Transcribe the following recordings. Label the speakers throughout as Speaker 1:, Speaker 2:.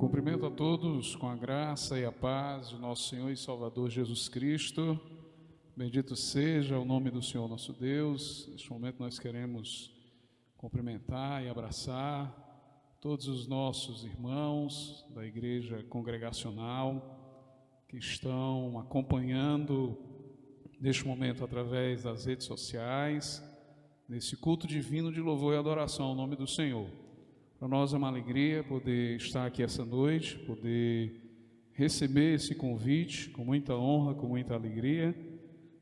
Speaker 1: Cumprimento a todos com a graça e a paz de nosso Senhor e Salvador Jesus Cristo. Bendito seja o nome do Senhor nosso Deus. Neste momento nós queremos cumprimentar e abraçar todos os nossos irmãos da Igreja Congregacional que estão acompanhando neste momento através das redes sociais, nesse culto divino de louvor e adoração ao nome do Senhor. Para nós é uma alegria poder estar aqui essa noite, poder receber esse convite com muita honra, com muita alegria,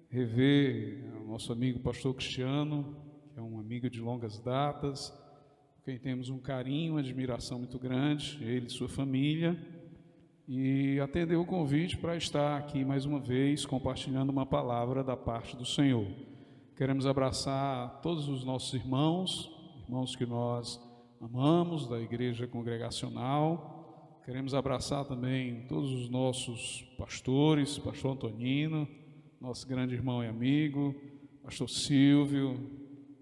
Speaker 1: rever o nosso amigo pastor Cristiano, que é um amigo de longas datas, por quem temos um carinho, uma admiração muito grande, ele e sua família, e atender o convite para estar aqui mais uma vez compartilhando uma palavra da parte do Senhor. Queremos abraçar todos os nossos irmãos que nós amamos, da Igreja Congregacional. Queremos abraçar também todos os nossos pastores, pastor Antonino, nosso grande irmão e amigo, pastor Silvio,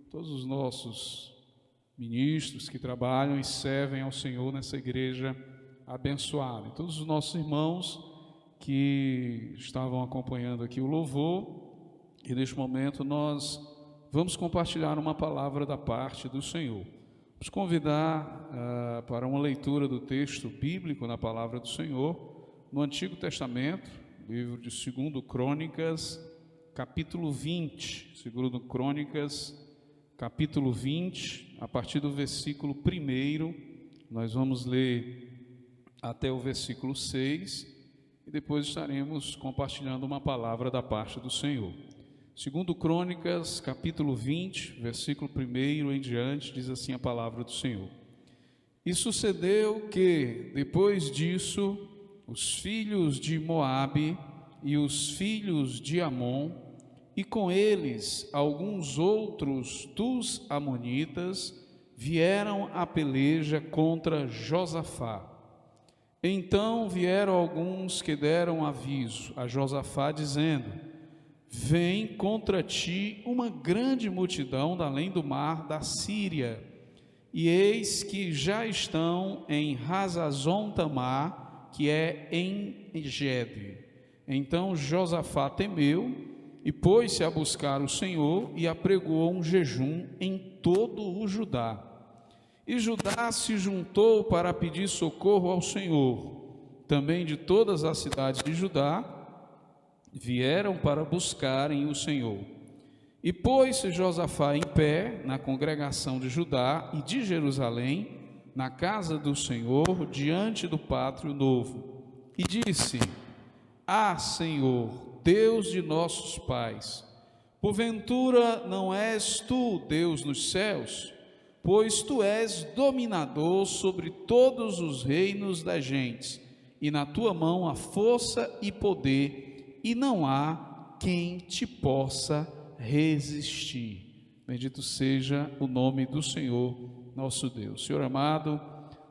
Speaker 1: todos os nossos ministros que trabalham e servem ao Senhor nessa igreja abençoada. E todos os nossos irmãos que estavam acompanhando aqui o louvor, e neste momento nós vamos compartilhar uma palavra da parte do Senhor. Vamos convidar para uma leitura do texto bíblico na palavra do Senhor, no Antigo Testamento, livro de 2 Crônicas, capítulo 20. 2 Crônicas, capítulo 20, a partir do versículo 1, nós vamos ler até o versículo 6, e depois estaremos compartilhando uma palavra da parte do Senhor. 2 Crônicas, capítulo 20, versículo 1 em diante, diz assim a palavra do Senhor. E sucedeu que, depois disso, os filhos de Moabe e os filhos de Amon, e com eles alguns outros dos amonitas, vieram à peleja contra Josafá. Então vieram alguns que deram aviso a Josafá, dizendo: vem contra ti uma grande multidão da além do mar da Síria, e eis que já estão em Hazazon-Tamar, que é em Engede. Então Josafá temeu e pôs-se a buscar o Senhor e apregoou um jejum em todo o Judá. E Judá se juntou para pedir socorro ao Senhor. Também de todas as cidades de Judá vieram para buscarem o Senhor. E pôs-se Josafá em pé na congregação de Judá e de Jerusalém, na casa do Senhor, diante do pátrio novo, e disse: Ah, Senhor, Deus de nossos pais, porventura não és tu Deus nos céus? Pois tu és dominador sobre todos os reinos das gentes, e na tua mão há força e poder, e não há quem te possa resistir. Bendito seja o nome do Senhor nosso Deus. Senhor amado,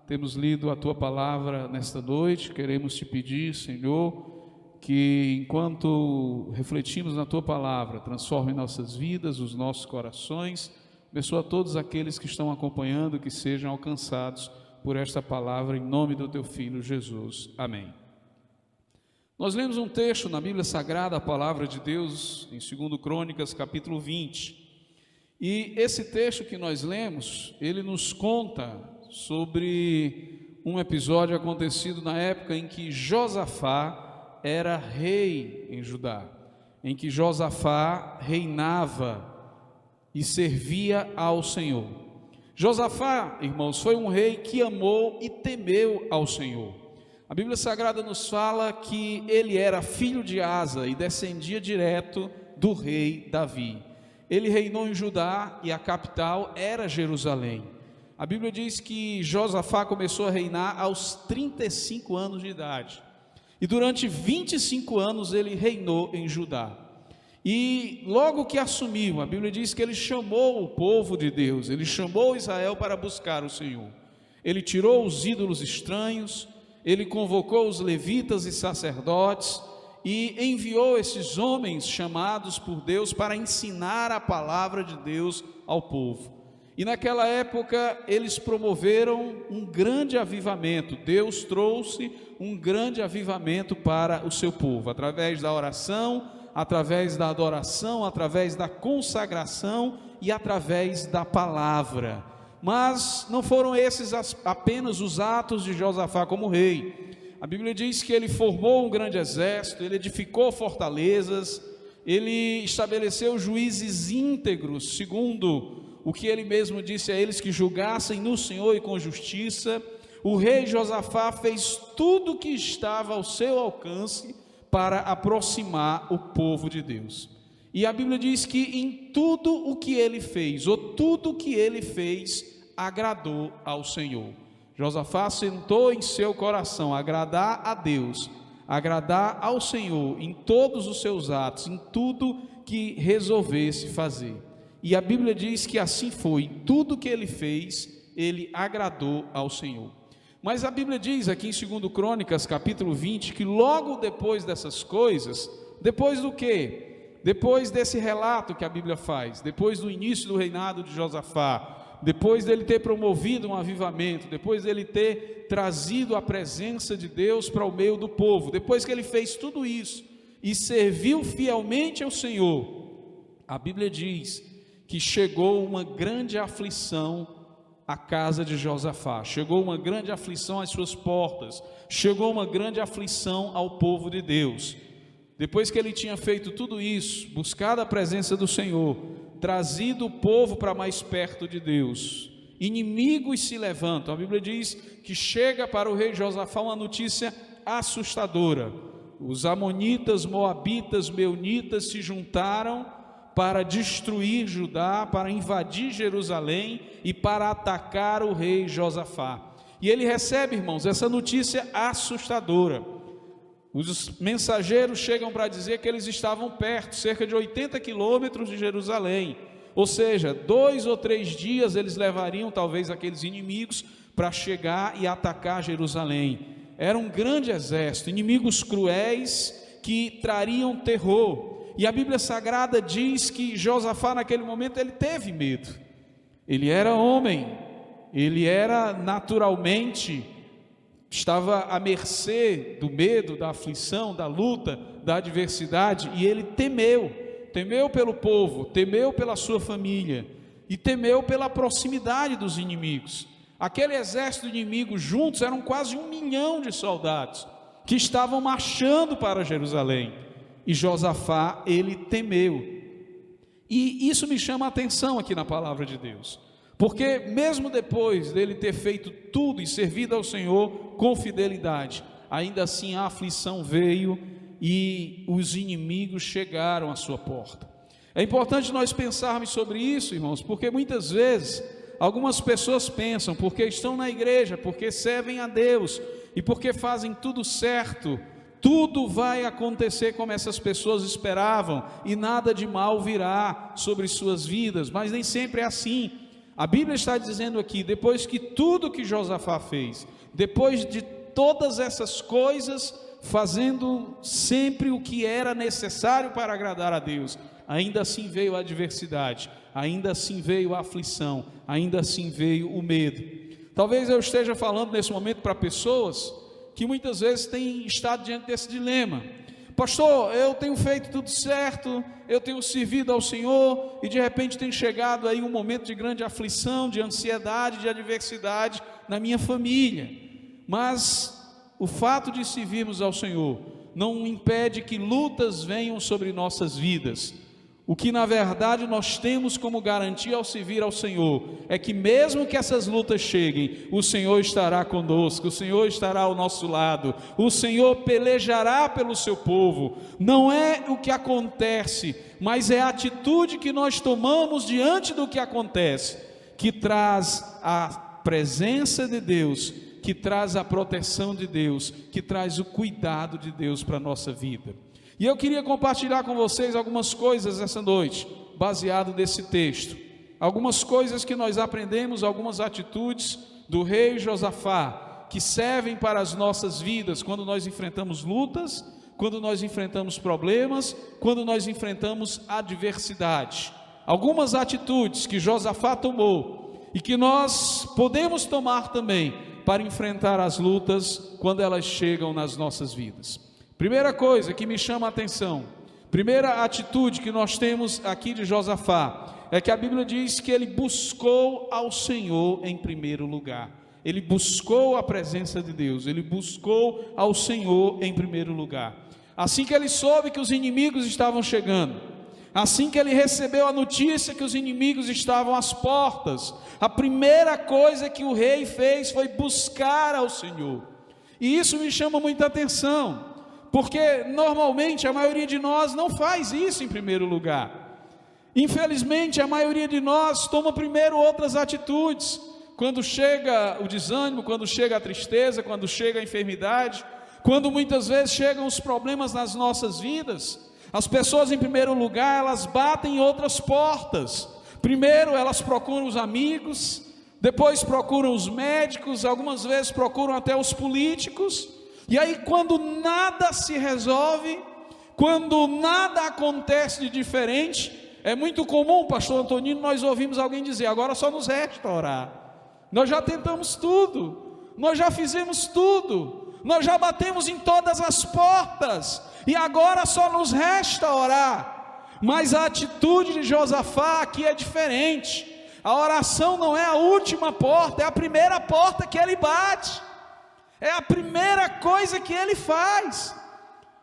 Speaker 1: temos lido a tua palavra nesta noite, queremos te pedir, Senhor, que enquanto refletimos na tua palavra, transforme nossas vidas, os nossos corações, abençoa todos aqueles que estão acompanhando, que sejam alcançados por esta palavra, em nome do teu Filho Jesus. Amém. Nós lemos um texto na Bíblia Sagrada, a palavra de Deus, em 2 Crônicas, capítulo 20. E esse texto que nós lemos, ele nos conta sobre um episódio acontecido na época em que Josafá era rei em Judá, em que Josafá reinava e servia ao Senhor. Josafá, irmãos, foi um rei que amou e temeu ao Senhor. A Bíblia Sagrada nos fala que ele era filho de Asa e descendia direto do rei Davi. Ele reinou em Judá e a capital era Jerusalém. A Bíblia diz que Josafá começou a reinar aos 35 anos de idade. E durante 25 anos ele reinou em Judá. E logo que assumiu, a Bíblia diz que ele chamou o povo de Deus, ele chamou Israel para buscar o Senhor. Ele tirou os ídolos estranhos, ele convocou os levitas e sacerdotes e enviou esses homens chamados por Deus para ensinar a palavra de Deus ao povo. E naquela época eles promoveram um grande avivamento. Deus trouxe um grande avivamento para o seu povo, através da oração, através da adoração, através da consagração e através da palavra. Mas não foram esses apenas os atos de Josafá como rei. A Bíblia diz que ele formou um grande exército, ele edificou fortalezas, ele estabeleceu juízes íntegros, segundo o que ele mesmo disse a eles, que julgassem no Senhor e com justiça. O rei Josafá fez tudo o que estava ao seu alcance para aproximar o povo de Deus. E a Bíblia diz que em tudo o que ele fez, ou tudo o que ele fez, agradou ao Senhor. Josafá sentou em seu coração agradar a Deus, agradar ao Senhor em todos os seus atos, em tudo que resolvesse fazer. E a Bíblia diz que assim foi, em tudo que ele fez, ele agradou ao Senhor. Mas a Bíblia diz aqui em 2 Crônicas, capítulo 20, que logo depois dessas coisas, depois do quê? Depois desse relato que a Bíblia faz, depois do início do reinado de Josafá, depois dele ter promovido um avivamento, depois dele ter trazido a presença de Deus para o meio do povo, depois que ele fez tudo isso e serviu fielmente ao Senhor, a Bíblia diz que chegou uma grande aflição à casa de Josafá, chegou uma grande aflição às suas portas, chegou uma grande aflição ao povo de Deus. Depois que ele tinha feito tudo isso, buscado a presença do Senhor, trazido o povo para mais perto de Deus, inimigos se levantam. A Bíblia diz que chega para o rei Josafá uma notícia assustadora: os amonitas, moabitas, meunitas se juntaram para destruir Judá, para invadir Jerusalém e para atacar o rei Josafá. E ele recebe, irmãos, essa notícia assustadora. Os mensageiros chegam para dizer que eles estavam perto, cerca de 80 quilômetros de Jerusalém, ou seja, 2 ou 3 dias eles levariam talvez aqueles inimigos para chegar e atacar Jerusalém. Era um grande exército, inimigos cruéis que trariam terror. E a Bíblia Sagrada diz que Josafá naquele momento ele teve medo. Ele era homem, ele era naturalmente, estava à mercê do medo, da aflição, da luta, da adversidade, e ele temeu pelo povo, temeu pela sua família, e temeu pela proximidade dos inimigos. Aquele exército inimigo juntos eram quase 1 milhão de soldados, que estavam marchando para Jerusalém, e Josafá, ele temeu. E isso me chama a atenção aqui na palavra de Deus, porque mesmo depois dele ter feito tudo e servido ao Senhor com fidelidade, ainda assim a aflição veio e os inimigos chegaram à sua porta. É importante nós pensarmos sobre isso, irmãos, porque muitas vezes algumas pessoas pensam, porque estão na igreja, porque servem a Deus e porque fazem tudo certo, tudo vai acontecer como essas pessoas esperavam e nada de mal virá sobre suas vidas. Mas nem sempre é assim. A Bíblia está dizendo aqui, depois que tudo que Josafá fez, depois de todas essas coisas, fazendo sempre o que era necessário para agradar a Deus, ainda assim veio a adversidade, ainda assim veio a aflição, ainda assim veio o medo. Talvez eu esteja falando nesse momento para pessoas que muitas vezes têm estado diante desse dilema: pastor, eu tenho feito tudo certo, eu tenho servido ao Senhor, e de repente tem chegado aí um momento de grande aflição, de ansiedade, de adversidade na minha família. Mas o fato de servirmos ao Senhor não impede que lutas venham sobre nossas vidas. O que na verdade nós temos como garantia ao servir ao Senhor é que mesmo que essas lutas cheguem, o Senhor estará conosco, o Senhor estará ao nosso lado, o Senhor pelejará pelo seu povo. Não é o que acontece, mas é a atitude que nós tomamos diante do que acontece, que traz a presença de Deus, que traz a proteção de Deus, que traz o cuidado de Deus para a nossa vida. E eu queria compartilhar com vocês algumas coisas essa noite, baseado nesse texto. Algumas coisas que nós aprendemos, algumas atitudes do rei Josafá, que servem para as nossas vidas quando nós enfrentamos lutas, quando nós enfrentamos problemas, quando nós enfrentamos adversidade. Algumas atitudes que Josafá tomou e que nós podemos tomar também para enfrentar as lutas quando elas chegam nas nossas vidas. Primeira coisa que me chama a atenção, primeira atitude que nós temos aqui de Josafá, é que a Bíblia diz que ele buscou ao Senhor em primeiro lugar. Ele buscou a presença de Deus, ele buscou ao Senhor em primeiro lugar. Assim que ele soube que os inimigos estavam chegando, assim que ele recebeu a notícia que os inimigos estavam às portas, a primeira coisa que o rei fez foi buscar ao Senhor. E isso me chama muita atenção, porque normalmente a maioria de nós não faz isso em primeiro lugar. Infelizmente a maioria de nós toma primeiro outras atitudes. Quando chega o desânimo, quando chega a tristeza, quando chega a enfermidade, quando muitas vezes chegam os problemas nas nossas vidas, as pessoas em primeiro lugar, elas batem em outras portas. Primeiro elas procuram os amigos, depois procuram os médicos, algumas vezes procuram até os políticos, e aí quando nada se resolve, quando nada acontece de diferente, é muito comum, pastor Antonino, nós ouvimos alguém dizer, agora só nos resta orar. Nós já tentamos tudo, nós já fizemos tudo, nós já batemos em todas as portas, e agora só nos resta orar. Mas a atitude de Josafá aqui é diferente. A oração não é a última porta, é a primeira porta que ele bate, é a primeira coisa que ele faz.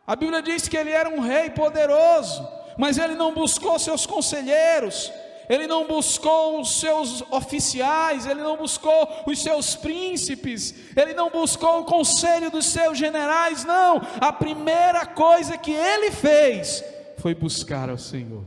Speaker 1: A Bíblia diz que ele era um rei poderoso, mas ele não buscou seus conselheiros, ele não buscou os seus oficiais, ele não buscou os seus príncipes, ele não buscou o conselho dos seus generais, não. A primeira coisa que ele fez foi buscar ao Senhor.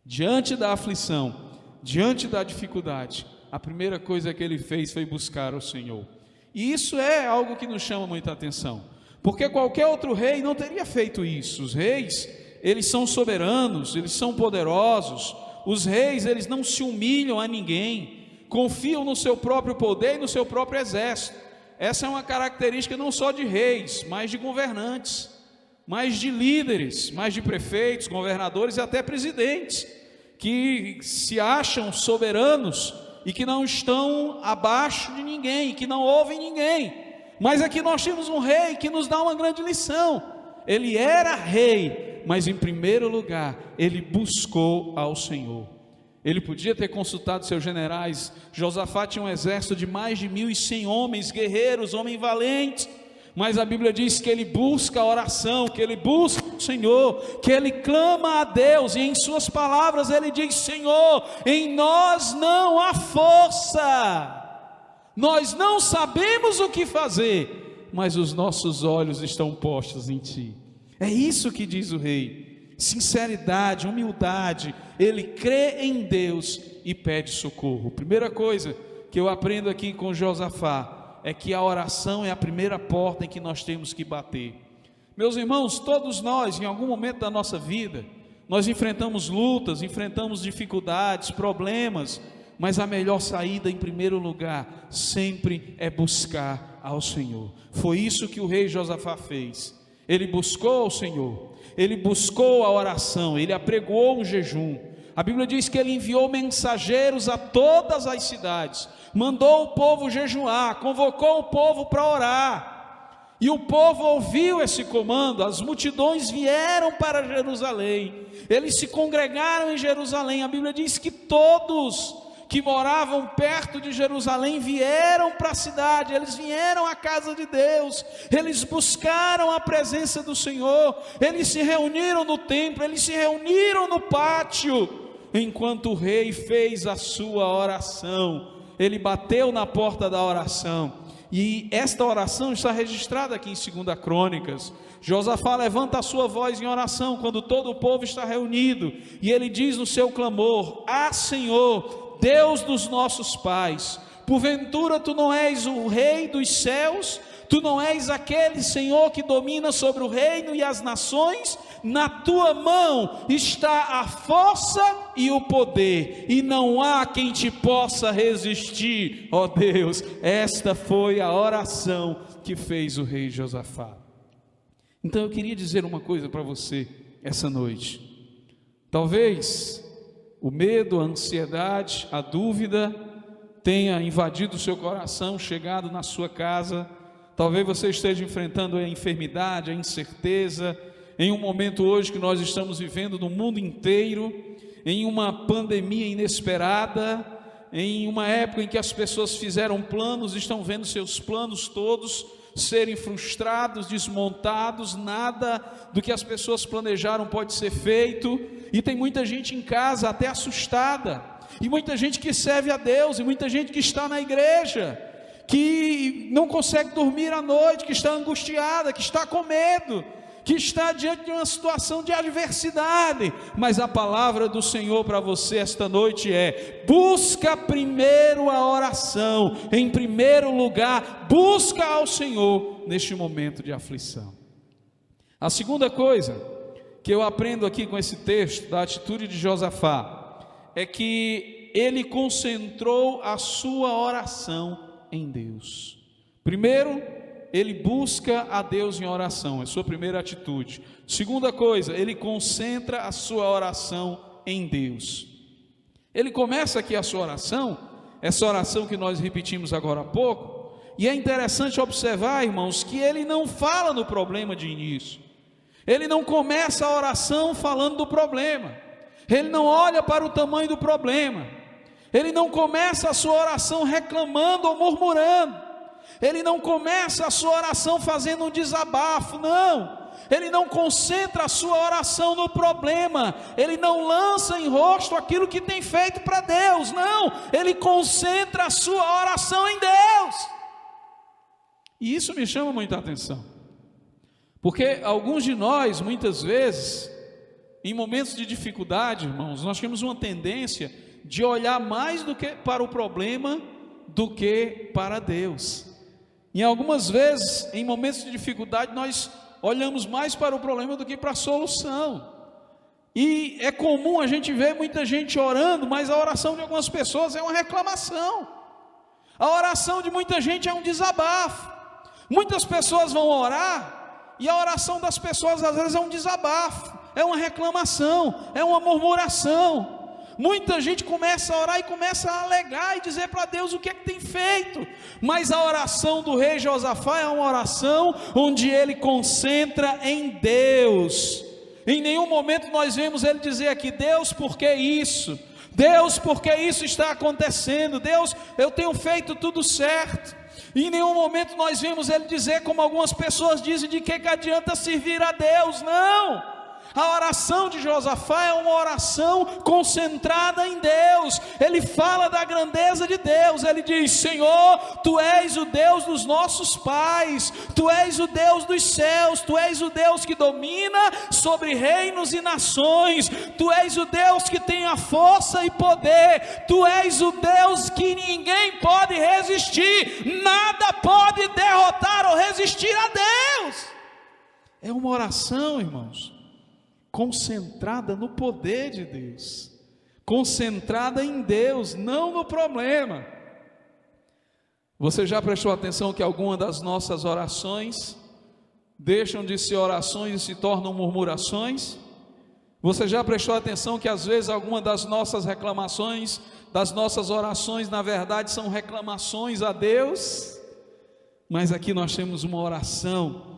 Speaker 1: Diante da aflição, diante da dificuldade, a primeira coisa que ele fez foi buscar ao Senhor. E isso é algo que nos chama muita atenção, porque qualquer outro rei não teria feito isso. Os reis, eles são soberanos, eles são poderosos. Os reis, eles não se humilham a ninguém, confiam no seu próprio poder e no seu próprio exército. Essa é uma característica não só de reis, mas de governantes, mas de líderes, mas de prefeitos, governadores e até presidentes, que se acham soberanos e que não estão abaixo de ninguém, que não ouvem ninguém. Mas aqui nós temos um rei que nos dá uma grande lição. Ele era rei, mas em primeiro lugar, ele buscou ao Senhor. Ele podia ter consultado seus generais. Josafá tinha um exército de mais de 1.100 homens, guerreiros, homens valentes, mas a Bíblia diz que ele busca a oração, que ele busca o Senhor, que ele clama a Deus, e em suas palavras ele diz: Senhor, em nós não há força, nós não sabemos o que fazer, mas os nossos olhos estão postos em Ti. É isso que diz o rei, sinceridade, humildade, ele crê em Deus e pede socorro. Primeira coisa que eu aprendo aqui com Josafá, é que a oração é a primeira porta em que nós temos que bater. Meus irmãos, todos nós, em algum momento da nossa vida, nós enfrentamos lutas, enfrentamos dificuldades, problemas, mas a melhor saída, em primeiro lugar, sempre é buscar ao Senhor. Foi isso que o rei Josafá fez. Ele buscou ao Senhor, ele buscou a oração, ele apregoou um jejum. A Bíblia diz que ele enviou mensageiros a todas as cidades, mandou o povo jejuar, convocou o povo para orar, e o povo ouviu esse comando. As multidões vieram para Jerusalém, eles se congregaram em Jerusalém. A Bíblia diz que todos que moravam perto de Jerusalém vieram para a cidade, eles vieram à casa de Deus, eles buscaram a presença do Senhor, eles se reuniram no templo, eles se reuniram no pátio, enquanto o rei fez a sua oração. Ele bateu na porta da oração, e esta oração está registrada aqui em 2 Crônicas. Josafá levanta a sua voz em oração quando todo o povo está reunido, e ele diz no seu clamor: Ah, Senhor, Deus dos nossos pais, porventura Tu não és o rei dos céus? Tu não és aquele Senhor que domina sobre o reino e as nações? Na Tua mão está a força e o poder, e não há quem te possa resistir, ó Deus. Esta foi a oração que fez o rei Josafá. Então eu queria dizer uma coisa para você essa noite. Talvez o medo, a ansiedade, a dúvida tenha invadido o seu coração, chegado na sua casa. Talvez você esteja enfrentando a enfermidade, a incerteza, em um momento hoje que nós estamos vivendo no mundo inteiro, em uma pandemia inesperada, em uma época em que as pessoas fizeram planos, estão vendo seus planos todos serem frustrados, desmontados, nada do que as pessoas planejaram pode ser feito, e tem muita gente em casa até assustada, e muita gente que serve a Deus, e muita gente que está na igreja, que não consegue dormir à noite, que está angustiada, que está com medo, que está diante de uma situação de adversidade. Mas a palavra do Senhor para você esta noite é: busca primeiro a oração, em primeiro lugar, busca ao Senhor neste momento de aflição. A segunda coisa que eu aprendo aqui com esse texto, da atitude de Josafá, é que ele concentrou a sua oração em Deus. Primeiro, ele busca a Deus em oração, é a sua primeira atitude. Segunda coisa, ele concentra a sua oração em Deus. Ele começa aqui a sua oração, essa oração que nós repetimos agora há pouco, e é interessante observar, irmãos, que ele não fala no problema de início. Ele não começa a oração falando do problema. Ele não olha para o tamanho do problema. Ele não começa a sua oração reclamando ou murmurando. Ele não começa a sua oração fazendo um desabafo, não. Ele não concentra a sua oração no problema. Ele não lança em rosto aquilo que tem feito para Deus, não. Ele concentra a sua oração em Deus. E isso me chama muita atenção, porque alguns de nós, muitas vezes, em momentos de dificuldade, irmãos, nós temos uma tendência de olhar mais do que para o problema do que para Deus. E algumas vezes, em momentos de dificuldade, nós olhamos mais para o problema do que para a solução. E é comum a gente ver muita gente orando, mas a oração de algumas pessoas é uma reclamação. A oração de muita gente é um desabafo. Muitas pessoas vão orar, e a oração das pessoas às vezes é um desabafo, é uma reclamação, é uma murmuração. Muita gente começa a orar e começa a alegar e dizer para Deus o que é que tem feito. Mas a oração do rei Josafá é uma oração onde ele concentra em Deus. Em nenhum momento nós vemos ele dizer aqui: Deus, por que isso? Deus, por que isso está acontecendo? Deus, eu tenho feito tudo certo. E em nenhum momento nós vemos ele dizer, como algumas pessoas dizem, de que adianta servir a Deus. Não! A oração de Josafá é uma oração concentrada em Deus. Ele fala da grandeza de Deus. Ele diz: Senhor, Tu és o Deus dos nossos pais, Tu és o Deus dos céus, Tu és o Deus que domina sobre reinos e nações, Tu és o Deus que tem a força e poder, Tu és o Deus que ninguém pode resistir, nada pode derrotar ou resistir a Deus. É uma oração, irmãos, concentrada no poder de Deus, concentrada em Deus, não no problema. Você já prestou atenção que algumas das nossas orações deixam de ser orações e se tornam murmurações? Você já prestou atenção que às vezes algumas das nossas reclamações, das nossas orações, na verdade são reclamações a Deus? Mas aqui nós temos uma oração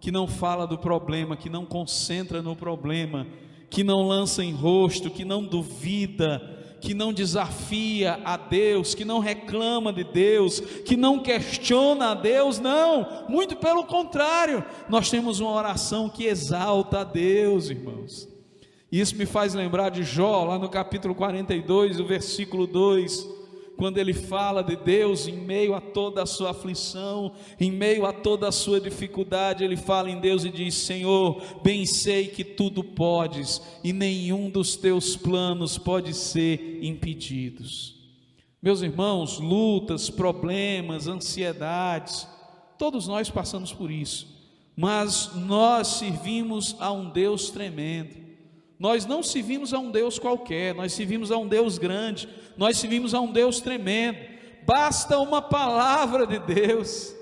Speaker 1: que não fala do problema, que não concentra no problema, que não lança em rosto, que não duvida, que não desafia a Deus, que não reclama de Deus, que não questiona a Deus. Não, muito pelo contrário, nós temos uma oração que exalta a Deus, irmãos. Isso me faz lembrar de Jó, lá no capítulo 42, o versículo 2, quando ele fala de Deus em meio a toda a sua aflição, em meio a toda a sua dificuldade. Ele fala em Deus e diz: Senhor, bem sei que tudo podes, e nenhum dos teus planos pode ser impedidos. Meus irmãos, lutas, problemas, ansiedades, todos nós passamos por isso, mas nós servimos a um Deus tremendo. Nós não servimos a um Deus qualquer, nós servimos a um Deus grande, nós servimos a um Deus tremendo. Basta uma palavra de Deus,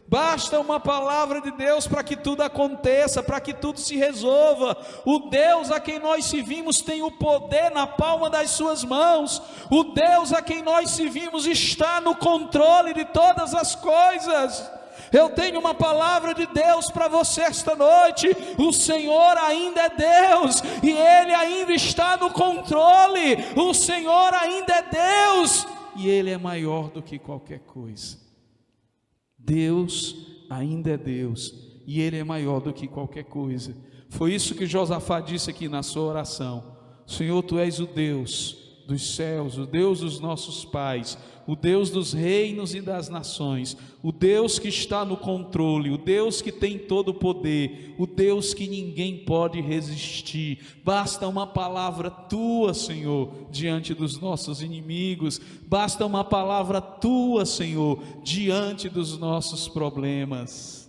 Speaker 1: Basta uma palavra de Deus para que tudo aconteça, para que tudo se resolva. O Deus a quem nós servimos tem o poder na palma das suas mãos. O Deus a quem nós servimos está no controle de todas as coisas. Eu tenho uma palavra de Deus para você esta noite. O Senhor ainda é Deus e Ele ainda está no controle. O Senhor ainda é Deus e Ele é maior do que qualquer coisa. Deus ainda é Deus e Ele é maior do que qualquer coisa. Foi isso que Josafá disse aqui na sua oração: Senhor, Tu és o Deus dos céus, o Deus dos nossos pais, o Deus dos reinos e das nações, o Deus que está no controle, o Deus que tem todo o poder, o Deus que ninguém pode resistir. Basta uma palavra Tua, Senhor, diante dos nossos inimigos, basta uma palavra Tua, Senhor, diante dos nossos problemas.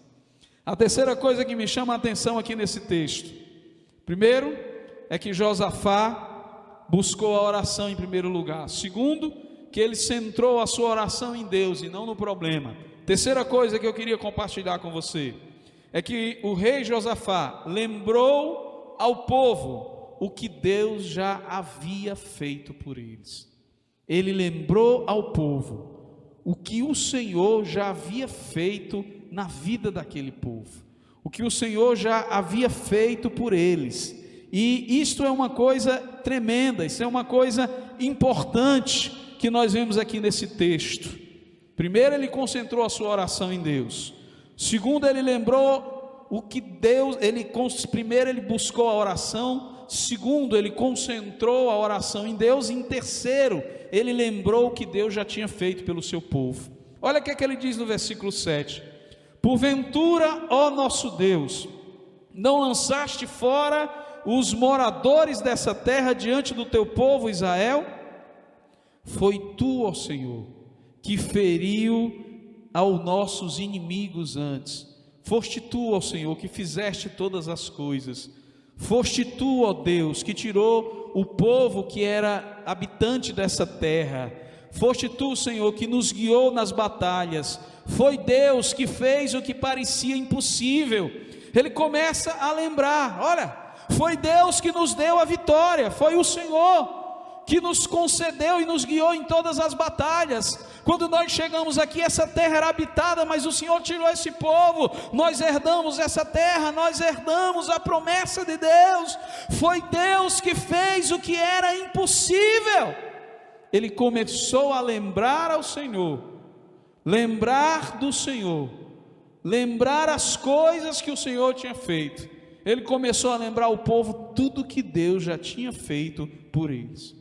Speaker 1: A terceira coisa que me chama a atenção aqui nesse texto, primeiro, é que Josafá buscou a oração em primeiro lugar. Segundo, que ele centrou a sua oração em Deus e não no problema. Terceira coisa que eu queria compartilhar com você é que o rei Josafá lembrou ao povo o que Deus já havia feito por eles. Ele lembrou ao povo o que o Senhor já havia feito na vida daquele povo, o que o Senhor já havia feito por eles. E isto é uma coisa tremenda, isso é uma coisa importante que nós vemos aqui nesse texto. Primeiro, ele concentrou a sua oração em Deus. Segundo, ele lembrou o que Deus, primeiro ele buscou a oração. Segundo, ele concentrou a oração em Deus. E em terceiro, ele lembrou o que Deus já tinha feito pelo seu povo. Olha o que é que ele diz no versículo 7: porventura, ó nosso Deus, não lançaste fora os moradores dessa terra diante do teu povo Israel? Foi Tu, ó Senhor, que feriu aos nossos inimigos antes. Foste Tu, ó Senhor, que fizeste todas as coisas. Foste Tu, ó Deus, que tirou o povo que era habitante dessa terra. Foste Tu, Senhor, que nos guiou nas batalhas. Foi Deus que fez o que parecia impossível. Ele começa a lembrar: olha, foi Deus que nos deu a vitória, foi o Senhor que nos concedeu e nos guiou em todas as batalhas. Quando nós chegamos aqui, essa terra era habitada, mas o Senhor tirou esse povo, nós herdamos essa terra, nós herdamos a promessa de Deus. Foi Deus que fez o que era impossível. Ele começou a lembrar ao Senhor, lembrar do Senhor, lembrar as coisas que o Senhor tinha feito. Ele começou a lembrar ao povo tudo que Deus já tinha feito por eles.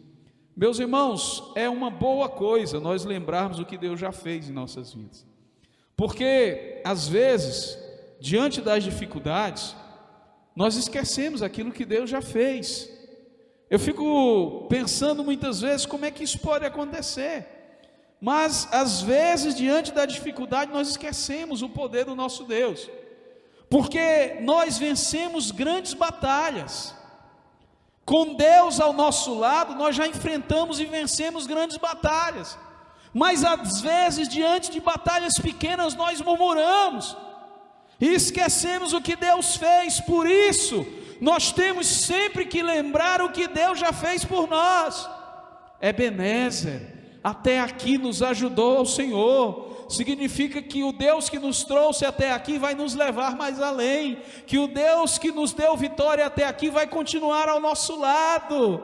Speaker 1: Meus irmãos, é uma boa coisa nós lembrarmos o que Deus já fez em nossas vidas, porque às vezes, diante das dificuldades, nós esquecemos aquilo que Deus já fez. Eu fico pensando muitas vezes como é que isso pode acontecer, mas às vezes, diante da dificuldade, nós esquecemos o poder do nosso Deus, porque nós vencemos grandes batalhas. Com Deus ao nosso lado, nós já enfrentamos e vencemos grandes batalhas, mas às vezes, diante de batalhas pequenas, nós murmuramos e esquecemos o que Deus fez. Por isso, nós temos sempre que lembrar o que Deus já fez por nós. Ebenezer, até aqui nos ajudou o Senhor. Significa que o Deus que nos trouxe até aqui vai nos levar mais além, que o Deus que nos deu vitória até aqui vai continuar ao nosso lado.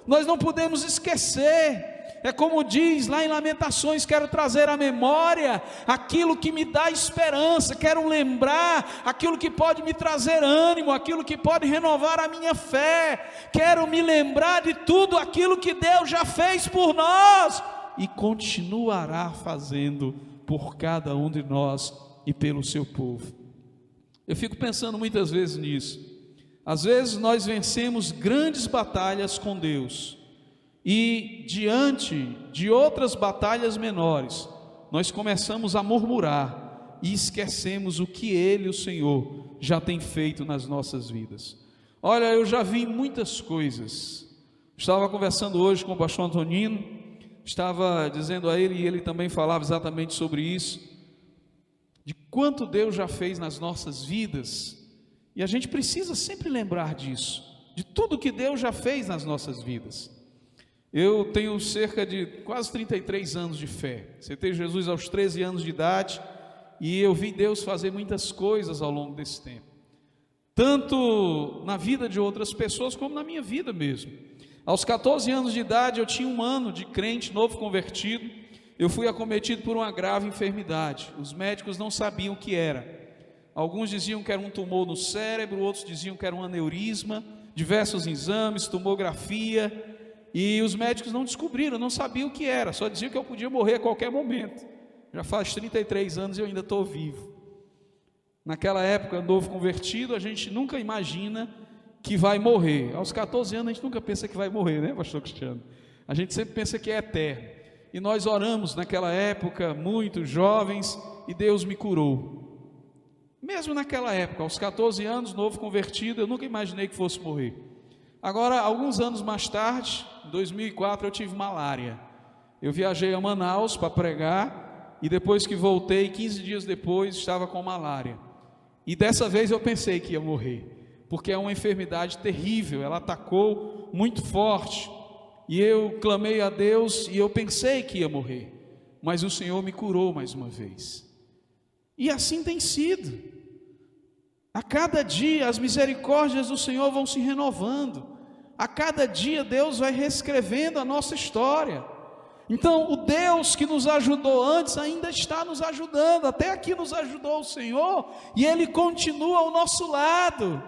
Speaker 1: Nós não podemos esquecer. É como diz lá em Lamentações: quero trazer à memória aquilo que me dá esperança, quero lembrar aquilo que pode me trazer ânimo, aquilo que pode renovar a minha fé, quero me lembrar de tudo aquilo que Deus já fez por nós e continuará fazendo por cada um de nós e pelo seu povo. Eu fico pensando muitas vezes nisso. Às vezes nós vencemos grandes batalhas com Deus, e diante de outras batalhas menores, nós começamos a murmurar e esquecemos o que Ele, o Senhor, já tem feito nas nossas vidas. Olha, eu já vi muitas coisas. Estava conversando hoje com o pastor Antonino, estava dizendo a ele, e ele também falava exatamente sobre isso. de quanto Deus já fez nas nossas vidas, e a gente precisa sempre lembrar disso, de tudo que Deus já fez nas nossas vidas. Eu tenho cerca de quase 33 anos de fé, aceitei Jesus aos 13 anos de idade, e eu vi Deus fazer muitas coisas ao longo desse tempo, tanto na vida de outras pessoas, como na minha vida mesmo. Aos 14 anos de idade, eu tinha um ano de crente, novo convertido, eu fui acometido por uma grave enfermidade. Os médicos não sabiam o que era. Alguns diziam que era um tumor no cérebro, outros diziam que era um aneurisma, diversos exames, tomografia, e os médicos não descobriram, não sabiam o que era, só diziam que eu podia morrer a qualquer momento. Já faz 33 anos e eu ainda estou vivo. Naquela época, novo convertido, a gente nunca imagina que vai morrer. Aos 14 anos a gente nunca pensa que vai morrer, né, pastor Cristiano? A gente sempre pensa que é eterno. E nós oramos naquela época, muito jovens, e Deus me curou. Mesmo naquela época, aos 14 anos, novo convertido, eu nunca imaginei que fosse morrer. Agora, alguns anos mais tarde, em 2004, eu tive malária. Eu viajei a Manaus para pregar, e depois que voltei, 15 dias depois, estava com malária. E dessa vez eu pensei que ia morrer, porque é uma enfermidade terrível, ela atacou muito forte. E eu clamei a Deus e eu pensei que ia morrer, mas o Senhor me curou mais uma vez. E assim tem sido. A cada dia as misericórdias do Senhor vão se renovando. A cada dia Deus vai reescrevendo a nossa história. Então o Deus que nos ajudou antes ainda está nos ajudando. Até aqui nos ajudou o Senhor, e Ele continua ao nosso lado.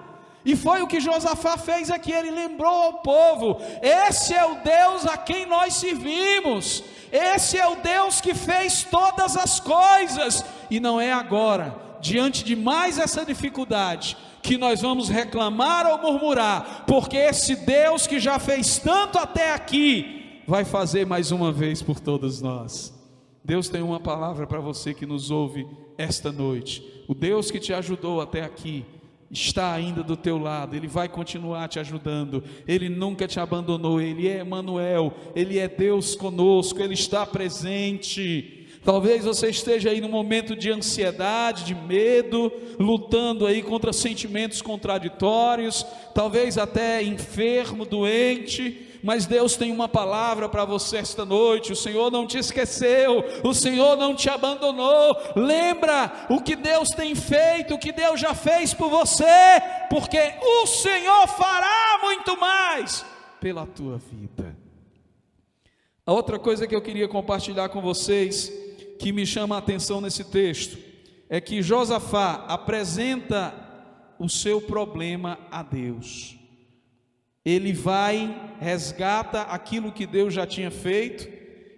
Speaker 1: E foi o que Josafá fez aqui, ele lembrou ao povo: esse é o Deus a quem nós servimos, esse é o Deus que fez todas as coisas, e não é agora, diante de mais essa dificuldade, que nós vamos reclamar ou murmurar, porque esse Deus que já fez tanto até aqui, vai fazer mais uma vez por todos nós. Deus tem uma palavra para você que nos ouve esta noite. O Deus que te ajudou até aqui está ainda do teu lado, Ele vai continuar te ajudando, Ele nunca te abandonou, Ele é Emanuel, Ele é Deus conosco, Ele está presente. Talvez você esteja aí num momento de ansiedade, de medo, lutando aí contra sentimentos contraditórios, talvez até enfermo, doente, mas Deus tem uma palavra para você esta noite. O Senhor não te esqueceu, o Senhor não te abandonou. Lembra o que Deus tem feito, o que Deus já fez por você, porque o Senhor fará muito mais pela tua vida. A outra coisa que eu queria compartilhar com vocês, que me chama a atenção nesse texto, é que Josafá apresenta o seu problema a Deus. Ele vai, resgata aquilo que Deus já tinha feito,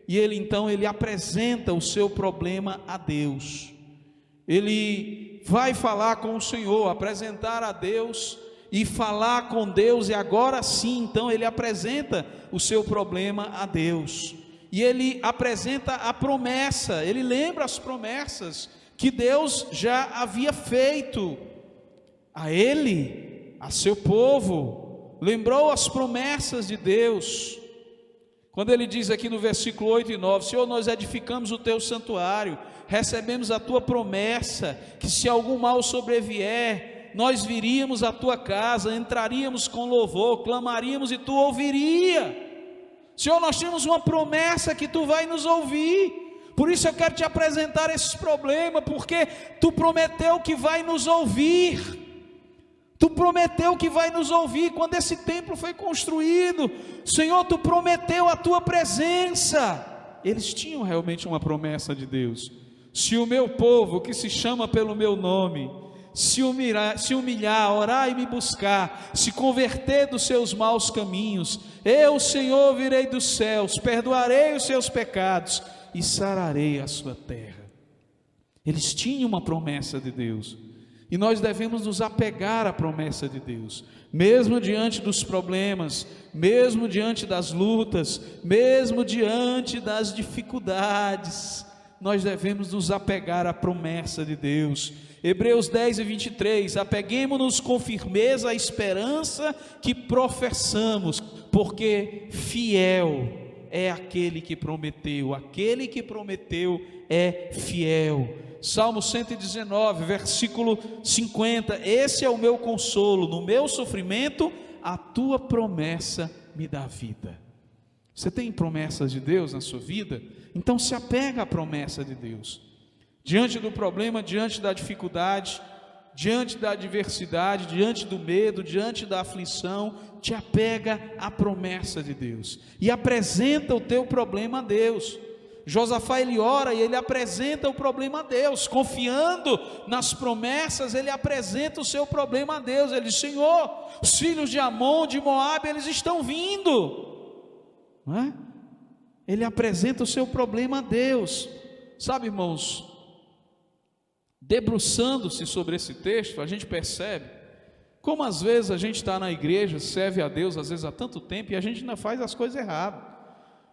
Speaker 1: e ele apresenta o seu problema a Deus. Ele vai falar com o Senhor, apresentar a Deus e falar com Deus, e agora sim, então ele apresenta o seu problema a Deus. E ele apresenta a promessa, ele lembra as promessas que Deus já havia feito a ele, a seu povo. Lembrou as promessas de Deus, quando ele diz aqui no versículo 8 e 9: Senhor, nós edificamos o teu santuário, recebemos a tua promessa, que se algum mal sobrevier, nós viríamos à tua casa, entraríamos com louvor, clamaríamos e tu ouviria. Senhor, nós temos uma promessa que tu vai nos ouvir, por isso eu quero te apresentar esse problema, porque tu prometeu que vai nos ouvir. Tu prometeu que vai nos ouvir. Quando esse templo foi construído, Senhor, tu prometeu a tua presença. Eles tinham realmente uma promessa de Deus: se o meu povo, que se chama pelo meu nome, se humilhar, orar e me buscar, se converter dos seus maus caminhos, eu, Senhor, virei dos céus, perdoarei os seus pecados e sararei a sua terra. Eles tinham uma promessa de Deus, e nós devemos nos apegar à promessa de Deus, mesmo diante dos problemas, mesmo diante das lutas, mesmo diante das dificuldades, nós devemos nos apegar à promessa de Deus. Hebreus 10 e 23, apeguemo-nos com firmeza à esperança que professamos, porque fiel é aquele que prometeu é fiel. Salmo 119, versículo 50, esse é o meu consolo, no meu sofrimento, a tua promessa me dá vida. Você tem promessas de Deus na sua vida? Então se apega à promessa de Deus. Diante do problema, diante da dificuldade, diante da adversidade, diante do medo, diante da aflição, te apega à promessa de Deus e apresenta o teu problema a Deus. Josafá, ele ora e ele apresenta o problema a Deus, confiando nas promessas, ele apresenta o seu problema a Deus. Ele diz: Senhor, os filhos de Amon, de Moabe, eles estão vindo, não é? Ele apresenta o seu problema a Deus. Sabe, irmãos, debruçando-se sobre esse texto, a gente percebe como às vezes a gente está na igreja, serve a Deus às vezes há tanto tempo e a gente ainda faz as coisas erradas,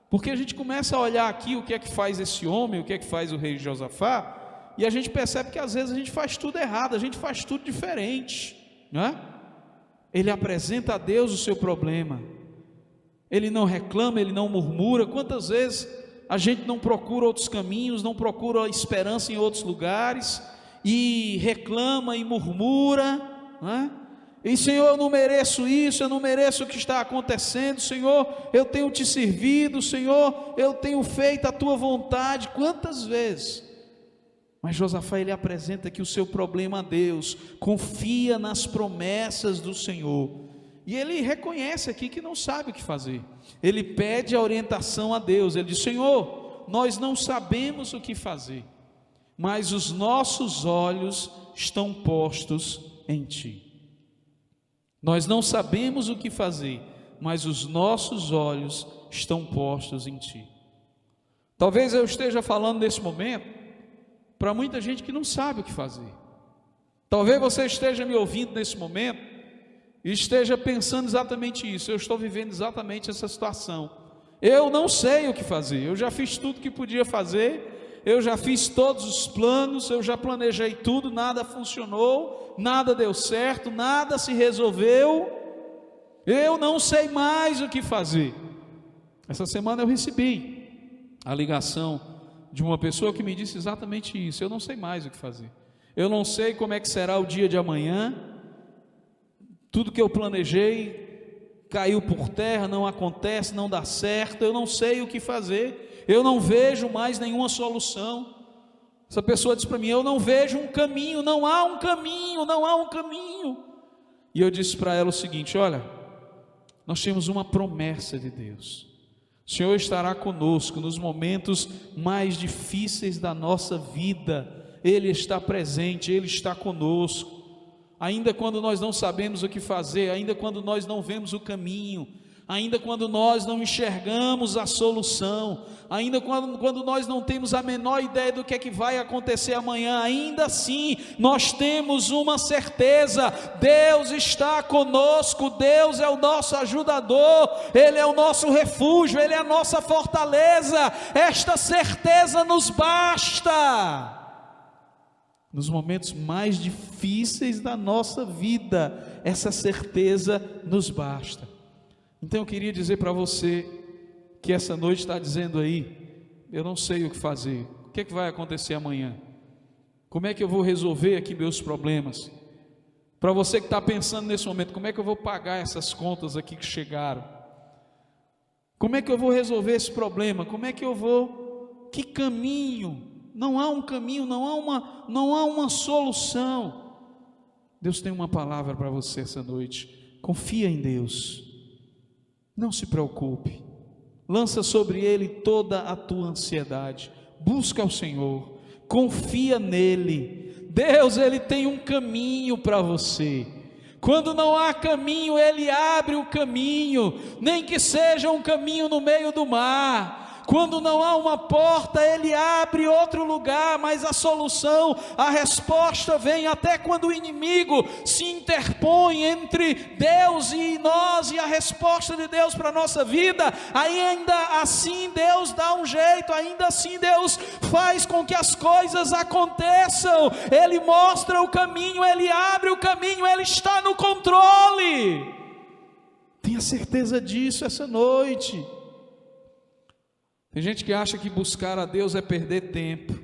Speaker 1: porque a gente começa a olhar aqui o que é que faz esse homem, o que é que faz o rei Josafá, e a gente percebe que às vezes a gente faz tudo errado, a gente faz tudo diferente, não é? Ele apresenta a Deus o seu problema, ele não reclama, ele não murmura. Quantas vezes a gente não procura outros caminhos, não procura esperança em outros lugares, e reclama e murmura, não é? E Senhor, eu não mereço isso, eu não mereço o que está acontecendo, Senhor, eu tenho te servido, Senhor, eu tenho feito a tua vontade. Quantas vezes? Mas Josafá, ele apresenta aqui o seu problema a Deus, confia nas promessas do Senhor, e ele reconhece aqui que não sabe o que fazer. Ele pede a orientação a Deus, ele diz: Senhor, nós não sabemos o que fazer, mas os nossos olhos estão postos em Ti. Nós não sabemos o que fazer, mas os nossos olhos estão postos em Ti. Talvez eu esteja falando nesse momento para muita gente que não sabe o que fazer. Talvez você esteja me ouvindo nesse momento e esteja pensando exatamente isso: eu estou vivendo exatamente essa situação, eu não sei o que fazer, eu já fiz tudo que podia fazer, eu já fiz todos os planos, eu já planejei tudo, nada funcionou, nada deu certo, nada se resolveu, eu não sei mais o que fazer. Essa semana eu recebi a ligação de uma pessoa que me disse exatamente isso: eu não sei mais o que fazer, eu não sei como é que será o dia de amanhã, tudo que eu planejei caiu por terra, não acontece, não dá certo, eu não sei o que fazer, eu não vejo mais nenhuma solução. Essa pessoa disse para mim: eu não vejo um caminho, não há um caminho, não há um caminho. E eu disse para ela o seguinte: olha, nós temos uma promessa de Deus, o Senhor estará conosco nos momentos mais difíceis da nossa vida, Ele está presente, Ele está conosco, ainda quando nós não sabemos o que fazer, ainda quando nós não vemos o caminho, ainda quando nós não enxergamos a solução, ainda quando nós não temos a menor ideia do que é que vai acontecer amanhã, ainda assim nós temos uma certeza: Deus está conosco, Deus é o nosso ajudador, Ele é o nosso refúgio, Ele é a nossa fortaleza. Esta certeza nos basta nos momentos mais difíceis da nossa vida, essa certeza nos basta. Então eu queria dizer para você que essa noite está dizendo aí: eu não sei o que fazer, o que é que vai acontecer amanhã, como é que eu vou resolver aqui meus problemas? Para você que está pensando nesse momento: como é que eu vou pagar essas contas aqui que chegaram? Como é que eu vou resolver esse problema? Como é que eu vou? Que caminho? Não há um caminho, não há uma solução. Deus tem uma palavra para você essa noite: confia em Deus, não se preocupe, lança sobre Ele toda a tua ansiedade, busca o Senhor, confia nele. Deus, Ele tem um caminho para você. Quando não há caminho, Ele abre o caminho, nem que seja um caminho no meio do mar. Quando não há uma porta, Ele abre outro lugar, mas a solução, a resposta vem até quando o inimigo se interpõe entre Deus e nós e a resposta de Deus para a nossa vida. Ainda assim Deus dá um jeito, ainda assim Deus faz com que as coisas aconteçam. Ele mostra o caminho, Ele abre o caminho, Ele está no controle. Tenha certeza disso essa noite. Tem gente que acha que buscar a Deus é perder tempo.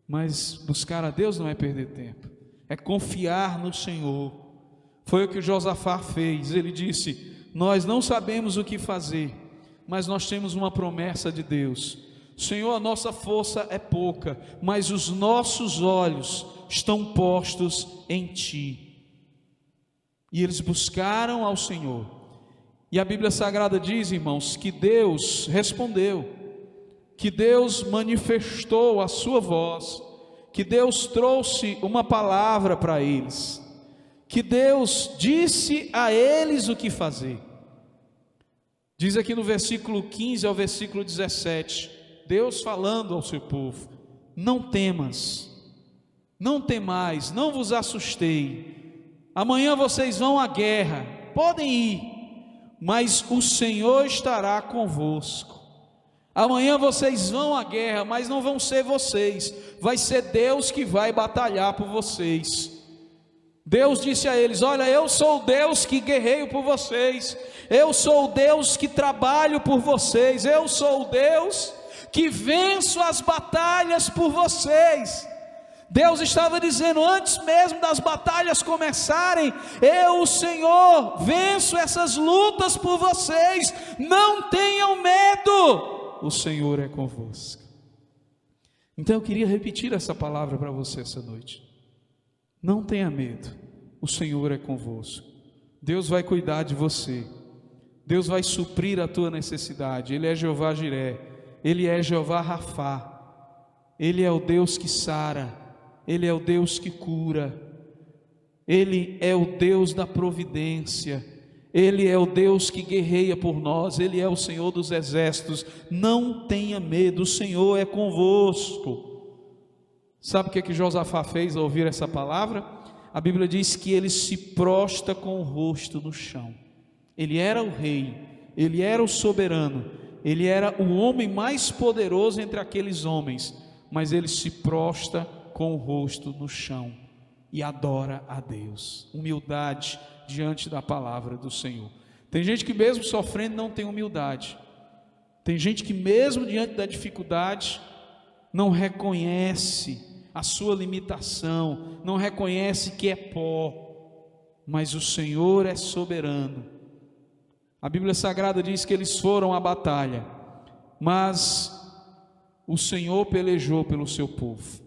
Speaker 1: Mas buscar a Deus não é perder tempo, é confiar no Senhor. Foi o que Josafá fez. Ele disse: nós não sabemos o que fazer, mas nós temos uma promessa de Deus. Senhor, a nossa força é pouca, mas os nossos olhos estão postos em Ti. E eles buscaram ao Senhor. E a Bíblia Sagrada diz, irmãos, que Deus respondeu, que Deus manifestou a sua voz, que Deus trouxe uma palavra para eles, que Deus disse a eles o que fazer. Diz aqui no versículo 15 ao versículo 17, Deus falando ao seu povo: não temas, não temais, não vos assustei. Amanhã vocês vão à guerra, podem ir, mas o Senhor estará convosco. Amanhã vocês vão à guerra, mas não vão ser vocês, vai ser Deus que vai batalhar por vocês. Deus disse a eles: olha, eu sou o Deus que guerreio por vocês, eu sou o Deus que trabalho por vocês, eu sou o Deus que venço as batalhas por vocês. Deus estava dizendo, antes mesmo das batalhas começarem, eu, o Senhor, venço essas lutas por vocês, não tenham medo, o Senhor é convosco. Então eu queria repetir essa palavra para você essa noite: não tenha medo, o Senhor é convosco. Deus vai cuidar de você, Deus vai suprir a tua necessidade. Ele é Jeová Jiré, Ele é Jeová Rafá, Ele é o Deus que sara, Ele é o Deus que cura, Ele é o Deus da providência, Ele é o Deus que guerreia por nós, Ele é o Senhor dos exércitos. Não tenha medo, o Senhor é convosco. Sabe o que Josafá fez ao ouvir essa palavra? A Bíblia diz que ele se prostra com o rosto no chão. Ele era o rei, ele era o soberano, ele era o homem mais poderoso entre aqueles homens, mas ele se prostra com o rosto no chão e adora a Deus. Humildade diante da palavra do Senhor. Tem gente que mesmo sofrendo não tem humildade. Tem gente que mesmo diante da dificuldade não reconhece a sua limitação, não reconhece que é pó, mas o Senhor é soberano. A Bíblia Sagrada diz que eles foram à batalha, mas o Senhor pelejou pelo seu povo.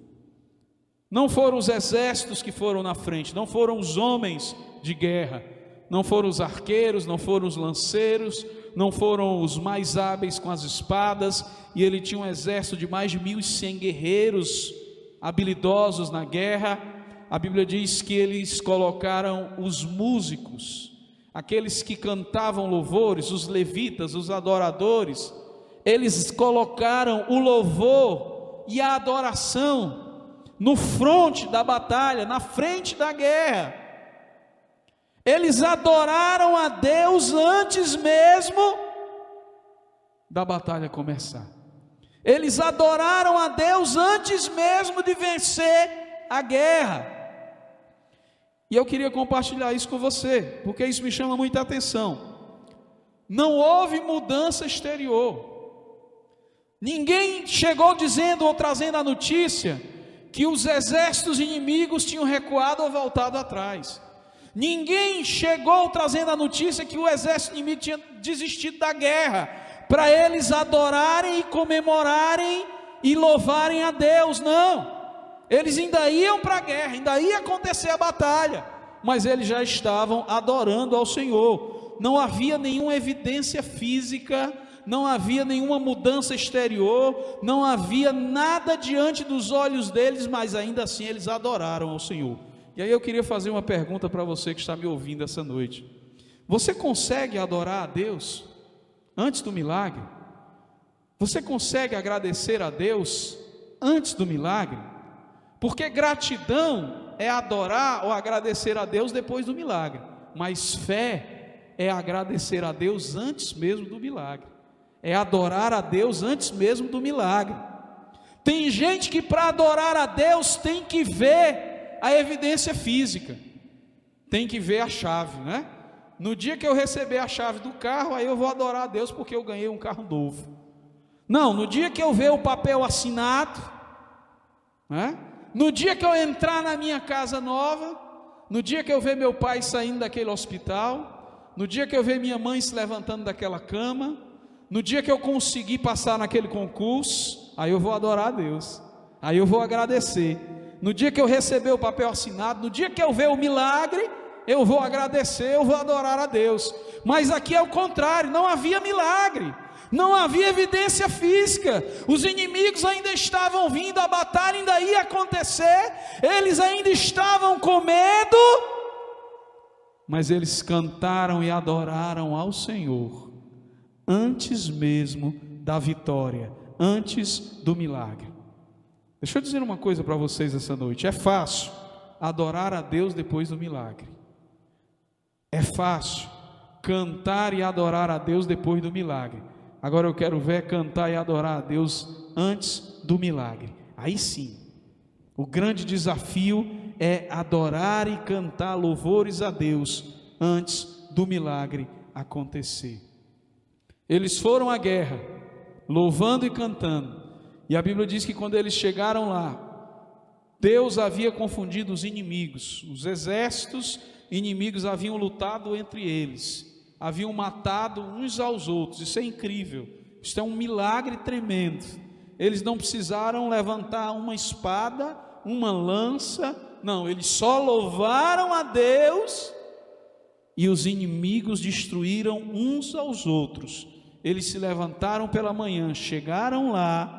Speaker 1: Não foram os exércitos que foram na frente, não foram os homens de guerra, não foram os arqueiros, não foram os lanceiros, não foram os mais hábeis com as espadas, e ele tinha um exército de mais de 1.100 guerreiros habilidosos na guerra. A Bíblia diz que eles colocaram os músicos, aqueles que cantavam louvores, os levitas, os adoradores, eles colocaram o louvor e a adoração no fronte da batalha, na frente da guerra. Eles adoraram a Deus antes mesmo da batalha começar. Eles adoraram a Deus antes mesmo de vencer a guerra. E eu queria compartilhar isso com você, porque isso me chama muita atenção. Não houve mudança exterior. Ninguém chegou dizendo ou trazendo a notícia que os exércitos inimigos tinham recuado ou voltado atrás. Ninguém chegou trazendo a notícia que o exército inimigo tinha desistido da guerra, para eles adorarem e comemorarem e louvarem a Deus. Não, eles ainda iam para a guerra, ainda ia acontecer a batalha, mas eles já estavam adorando ao Senhor. Não havia nenhuma evidência física, não havia nenhuma mudança exterior, não havia nada diante dos olhos deles, mas ainda assim eles adoraram ao Senhor. E aí eu queria fazer uma pergunta para você que está me ouvindo essa noite: você consegue adorar a Deus antes do milagre? Você consegue agradecer a Deus antes do milagre? Porque gratidão é adorar ou agradecer a Deus depois do milagre, mas fé é agradecer a Deus antes mesmo do milagre, é adorar a Deus antes mesmo do milagre. Tem gente que para adorar a Deus tem que ver a evidência física, tem que ver a chave, né? No dia que eu receber a chave do carro, aí eu vou adorar a Deus porque eu ganhei um carro novo. Não, no dia que eu ver o papel assinado, né? No dia que eu entrar na minha casa nova, no dia que eu ver meu pai saindo daquele hospital, no dia que eu ver minha mãe se levantando daquela cama, no dia que eu conseguir passar naquele concurso, aí eu vou adorar a Deus, aí eu vou agradecer. No dia que eu receber o papel assinado, no dia que eu ver o milagre, eu vou agradecer, eu vou adorar a Deus. Mas aqui é o contrário, não havia milagre, não havia evidência física, os inimigos ainda estavam vindo, a batalha ainda ia acontecer, eles ainda estavam com medo, mas eles cantaram e adoraram ao Senhor, antes mesmo da vitória, antes do milagre. Deixa eu dizer uma coisa para vocês essa noite, é fácil adorar a Deus depois do milagre, é fácil cantar e adorar a Deus depois do milagre. Agora eu quero ver cantar e adorar a Deus antes do milagre. Aí sim, o grande desafio é adorar e cantar louvores a Deus antes do milagre acontecer. Eles foram à guerra, louvando e cantando, e a Bíblia diz que quando eles chegaram lá, Deus havia confundido os inimigos, os exércitos inimigos haviam lutado entre eles, haviam matado uns aos outros. Isso é incrível, isso é um milagre tremendo. Eles não precisaram levantar uma espada, uma lança, não, eles só louvaram a Deus e os inimigos destruíram uns aos outros. Eles se levantaram pela manhã, chegaram lá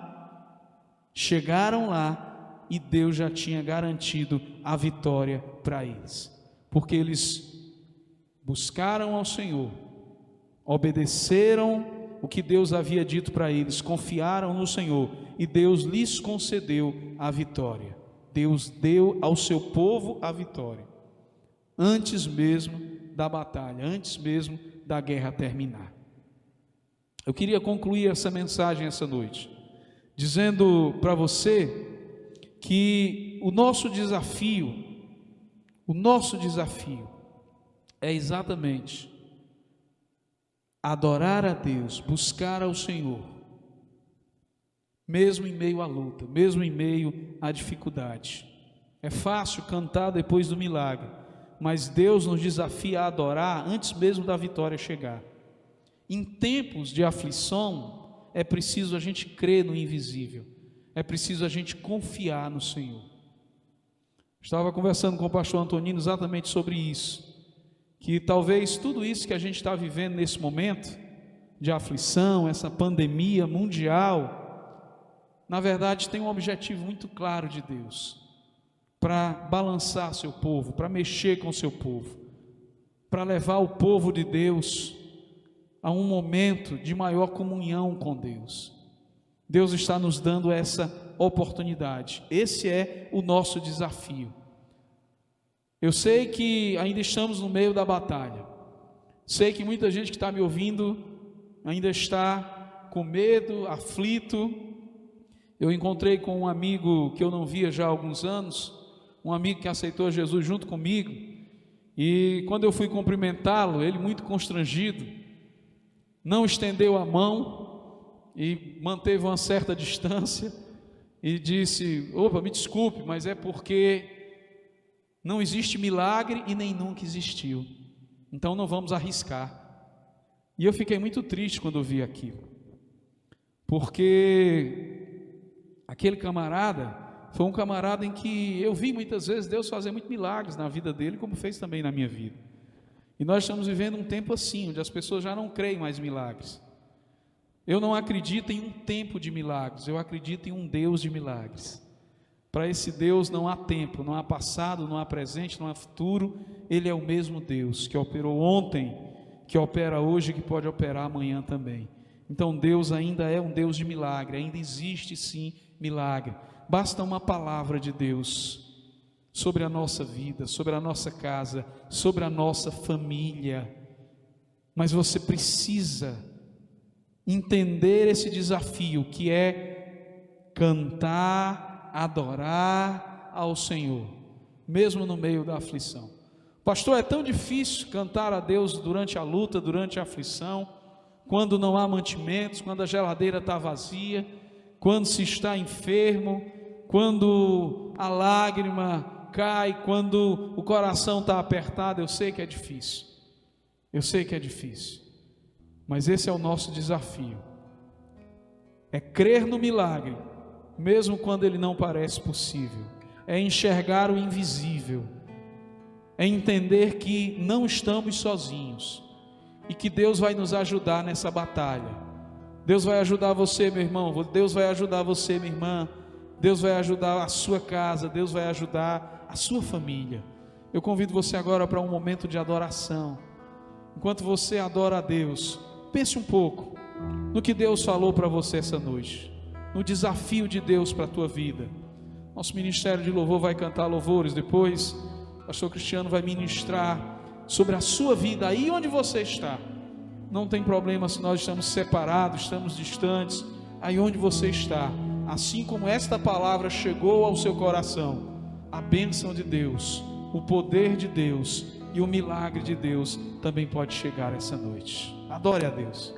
Speaker 1: e Deus já tinha garantido a vitória para eles, porque eles buscaram ao Senhor, obedeceram o que Deus havia dito para eles, confiaram no Senhor e Deus lhes concedeu a vitória. Deus deu ao seu povo a vitória, antes mesmo da batalha, antes mesmo da guerra terminar. Eu queria concluir essa mensagem essa noite, dizendo para você que o nosso desafio é exatamente adorar a Deus, buscar ao Senhor, mesmo em meio à luta, mesmo em meio à dificuldade. É fácil cantar depois do milagre, mas Deus nos desafia a adorar antes mesmo da vitória chegar. Em tempos de aflição, é preciso a gente crer no invisível, é preciso a gente confiar no Senhor. Estava conversando com o pastor Antonino exatamente sobre isso, que talvez tudo isso que a gente está vivendo nesse momento de aflição, essa pandemia mundial, na verdade tem um objetivo muito claro de Deus, para balançar seu povo, para mexer com seu povo, para levar o povo de Deus a um momento de maior comunhão com Deus. Deus está nos dando essa oportunidade, esse é o nosso desafio. Eu sei que ainda estamos no meio da batalha, sei que muita gente que está me ouvindo ainda está com medo, aflito. Eu encontrei com um amigo que eu não via já há alguns anos, um amigo que aceitou Jesus junto comigo, e quando eu fui cumprimentá-lo, ele muito constrangido, não estendeu a mão e manteve uma certa distância e disse: opa, me desculpe, mas é porque não existe milagre e nem nunca existiu, então não vamos arriscar. E eu fiquei muito triste quando eu vi aquilo, porque aquele camarada foi um camarada em que eu vi muitas vezes Deus fazer muitos milagres na vida dele, como fez também na minha vida. E nós estamos vivendo um tempo assim, onde as pessoas já não creem mais em milagres. Eu não acredito em um tempo de milagres, eu acredito em um Deus de milagres. Para esse Deus não há tempo, não há passado, não há presente, não há futuro. Ele é o mesmo Deus que operou ontem, que opera hoje e que pode operar amanhã também. Então Deus ainda é um Deus de milagre, ainda existe sim milagre. Basta uma palavra de Deus sobre a nossa vida, sobre a nossa casa, sobre a nossa família. Mas você precisa entender esse desafio, que é cantar, adorar ao Senhor, mesmo no meio da aflição. Pastor, é tão difícil cantar a Deus durante a luta, durante a aflição, quando não há mantimentos, quando a geladeira está vazia, quando se está enfermo, quando a lágrima cai, quando o coração está apertado. Eu sei que é difícil, eu sei que é difícil, mas esse é o nosso desafio, é crer no milagre, mesmo quando ele não parece possível, é enxergar o invisível, é entender que não estamos sozinhos, e que Deus vai nos ajudar nessa batalha. Deus vai ajudar você, meu irmão, Deus vai ajudar você, minha irmã, Deus vai ajudar a sua casa, Deus vai ajudar a sua família. Eu convido você agora para um momento de adoração. Enquanto você adora a Deus, pense um pouco no que Deus falou para você essa noite, no desafio de Deus para a tua vida. Nosso ministério de louvor vai cantar louvores, depois o pastor Cristiano vai ministrar sobre a sua vida, aí onde você está. Não tem problema se nós estamos separados, estamos distantes, aí onde você está, assim como esta palavra chegou ao seu coração, a bênção de Deus, o poder de Deus e o milagre de Deus também pode chegar essa noite. Adore a Deus.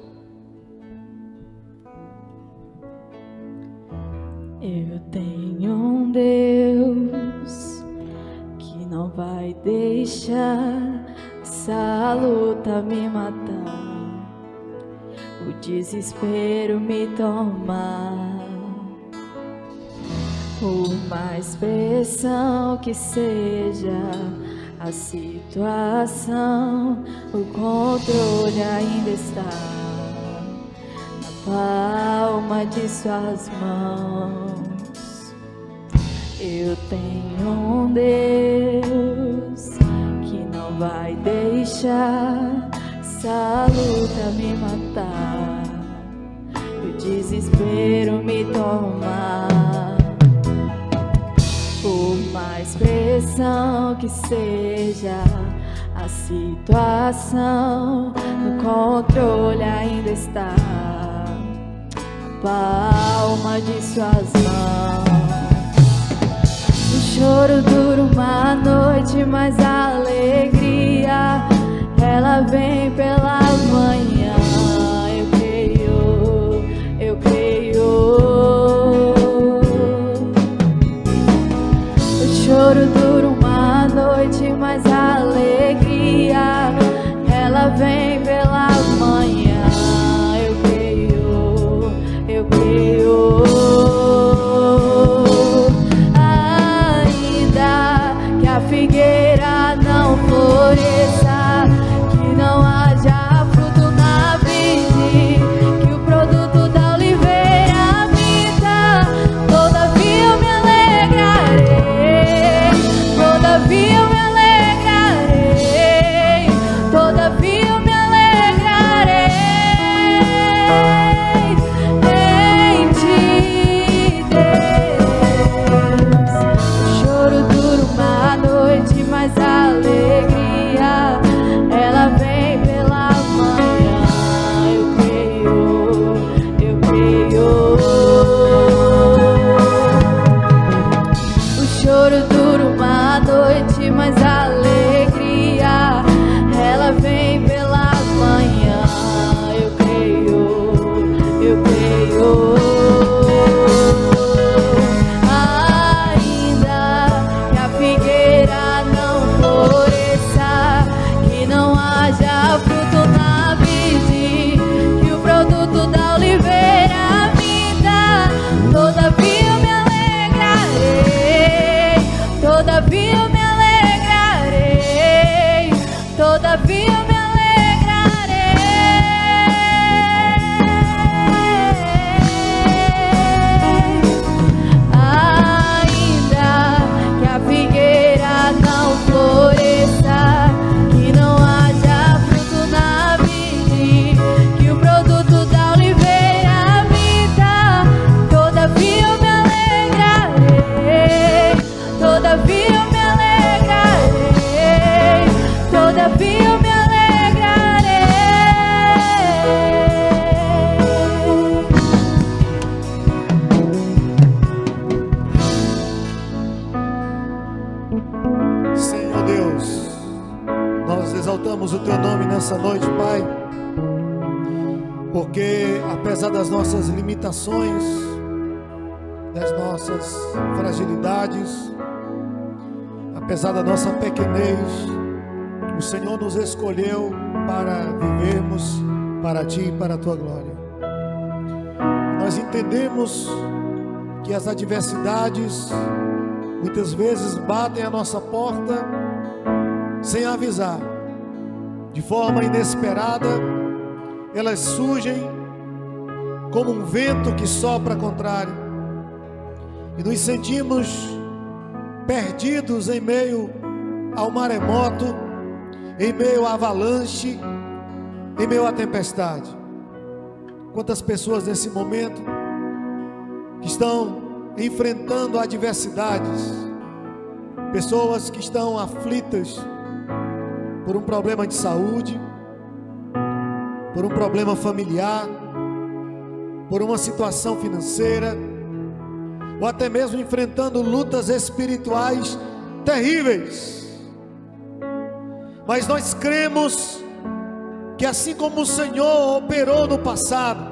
Speaker 2: Eu tenho um Deus que não vai deixar essa luta me matar, o desespero me tomar. Por mais pressão que seja a situação, o controle ainda está na palma de suas mãos. Eu tenho um Deus que não vai deixar essa luta me matar, o desespero me tomar. Por mais pressão que seja a situação, no controle ainda está a palma de suas mãos. O choro dura uma noite, mas a alegria ela vem pela manhã. Eu creio. O choro dura uma noite, mas a alegria ela vem pela manhã. Eu creio. Ainda que a figueira não floresça, que não haja fruto na vide, que o produto da oliveira minta, todavia eu me alegrarei, todavia eu me alegrarei, todavia eu me alegrarei em ti, Deus. O choro dura uma noite, mas a alegria ela vem pela manhã. Eu creio. O choro dura uma noite, mas a alegria ela vem pela manhã. Eu creio. Ainda que a figueira não floresça, que não haja fruto na vide, que o produto da oliveira minta, todavia eu me alegrarei, todavia eu me alegrarei, todavia eu me alegrarei. Ainda que a figueira não floresça, que não haja fruto na vide, que o produto da oliveira minta, todavia eu me alegrarei, todavia eu me alegrarei, todavia eu me alegrarei.
Speaker 3: Senhor Deus, nós exaltamos o Teu nome nessa noite, Pai, porque apesar das nossas limitações, das nossas fragilidades, apesar da nossa pequenez, o Senhor nos escolheu para vivermos para Ti e para a Tua glória. Nós entendemos que as adversidades muitas vezes batem a nossa porta sem avisar, de forma inesperada. Elas surgem como um vento que sopra contrário, e nos sentimos perdidos em meio ao maremoto, em meio à avalanche, em meio à tempestade. Quantas pessoas nesse momento que estão enfrentando adversidades, pessoas que estão aflitas por um problema de saúde, por um problema familiar, por uma situação financeira, ou até mesmo enfrentando lutas espirituais terríveis. Mas nós cremos que assim como o Senhor operou no passado,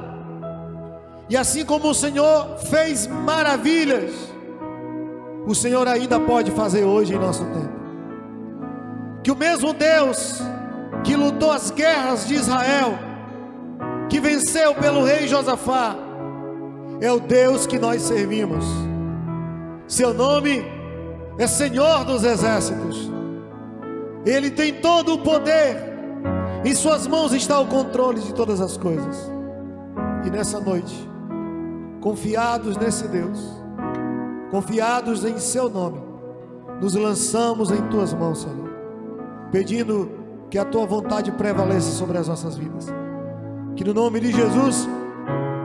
Speaker 3: e assim como o Senhor fez maravilhas, o Senhor ainda pode fazer hoje em nosso tempo. Que o mesmo Deus que lutou as guerras de Israel, que venceu pelo rei Josafá, é o Deus que nós servimos. Seu nome é Senhor dos Exércitos. Ele tem todo o poder, em suas mãos está o controle de todas as coisas. E nessa noite, confiados nesse Deus, confiados em seu nome, nos lançamos em tuas mãos, Senhor, pedindo que a tua vontade prevaleça sobre as nossas vidas. Que no nome de Jesus,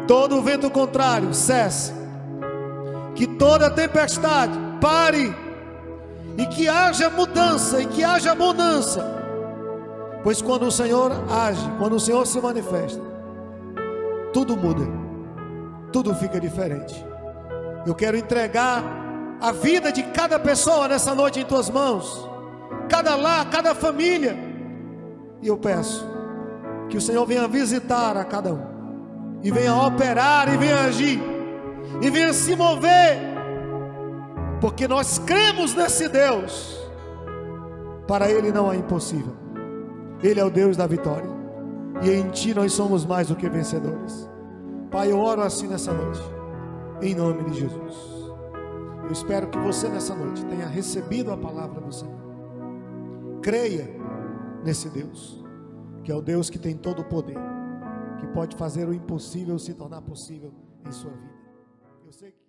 Speaker 3: todo vento contrário cesse, que toda tempestade pare, e que haja mudança, e que haja bonança, pois quando o Senhor age, quando o Senhor se manifesta, tudo muda, tudo fica diferente. Eu quero entregar a vida de cada pessoa nessa noite em tuas mãos, cada lar, cada família, e eu peço que o Senhor venha visitar a cada um, e venha operar, e venha agir, e venha se mover, porque nós cremos nesse Deus. Para Ele não é impossível. Ele é o Deus da vitória, e em Ti nós somos mais do que vencedores. Pai, eu oro assim nessa noite, em nome de Jesus. Eu espero que você nessa noite tenha recebido a palavra do Senhor. Creia nesse Deus, que é o Deus que tem todo o poder, que pode fazer o impossível se tornar possível em sua vida. Eu sei que